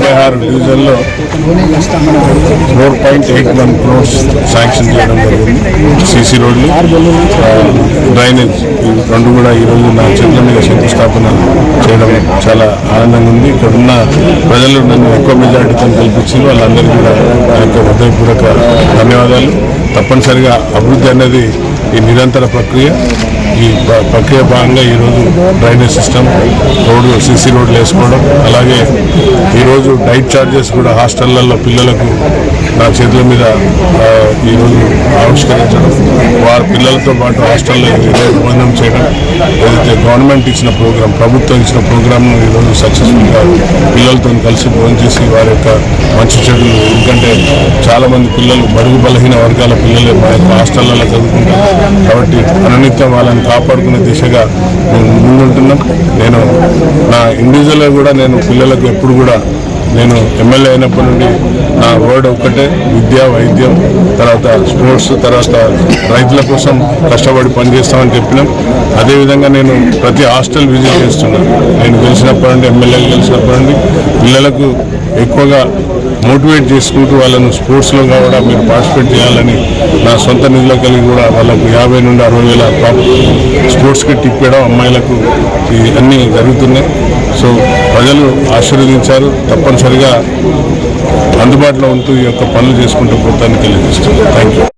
156 డివిజన్లో 4.81 crores sanction చేయడం జరిగింది. సీసీ రోడ్లు, డ్రైనేజ్ రెండు కూడా ఈరోజు నా చేతుల మీద శంకుస్థాపన చేయడం చాలా ఆనందంగా ఉంది. ఇక్కడ ఉన్న ప్రజలు నన్ను ఎక్కువ మెజార్టీతో కల్పించారు. వాళ్ళందరికీ కూడా నా యొక్క హృదయపూర్వక ధన్యవాదాలు. తప్పనిసరిగా అభివృద్ధి అనేది ఈ నిరంతర ప్రక్రియ. ఈ ప్రక్రియ భాగంగా ఈరోజు డ్రైనేజ్ సిస్టమ్, సీసీ రోడ్లు వేసుకోవడం, అలాగే ఈరోజు డైట్ ఛార్జెస్ కూడా హాస్టళ్లలో పిల్లలకు నా చేతుల మీద ఈరోజు ఆవిష్కరించడం, వారి పిల్లలతో పాటు హాస్టల్లో ప్రబంధం చేయడం, ఏదైతే గవర్నమెంట్ ఇచ్చిన ప్రోగ్రాం, ప్రభుత్వం ఇచ్చిన ప్రోగ్రాంను ఈరోజు సక్సెస్ఫుల్గా పిల్లలతో కలిసి భోజనం చేసి వారి యొక్క మంచి చెడులు, ఎందుకంటే చాలామంది పిల్లలు బడుగు బలహీన వర్గాల పిల్లలే మా యొక్క హాస్టళ్లలో చదువుకుంటారు. కాబట్టి అనునిత్యం వాళ్ళని కాపాడుకునే దిశగా మేము ముందుంటున్నాం. నేను నా ఇండివిజువల్గా కూడా నేను పిల్లలకు ఎప్పుడు కూడా నేను ఎమ్మెల్యే అయినప్పటి నుండి నా వర్డ్ ఒక్కటే, విద్య, వైద్యం, తర్వాత స్పోర్ట్స్, తర్వాత రైతుల కోసం కష్టపడి పనిచేస్తామని చెప్పినాం. అదేవిధంగా నేను ప్రతి హాస్టల్ విజిట్ చేస్తున్నాను. నేను గెలిచినప్పటి నుండి, ఎమ్మెల్యేగా గెలిచినప్పటి నుండి పిల్లలకు ఎక్కువగా మోటివేట్ చేసుకుంటూ వాళ్ళను స్పోర్ట్స్లో కూడా మీరు పార్టిసిపేట్ చేయాలని నా సొంత నిధులు కలిగి కూడా వాళ్ళకు 50,000 నుండి 60,000 స్పోర్ట్స్ కిట్ ఇప్పడం అమ్మాయిలకు అన్నీ జరుగుతున్నాయి. సో ప్రజలు ఆశీర్వదించారు. తప్పనిసరిగా అందుబాటులో ఉంటూ ఈ యొక్క పనులు చేసుకుంటూ పోతానికి తెలియజేస్తున్నాను. Thank you.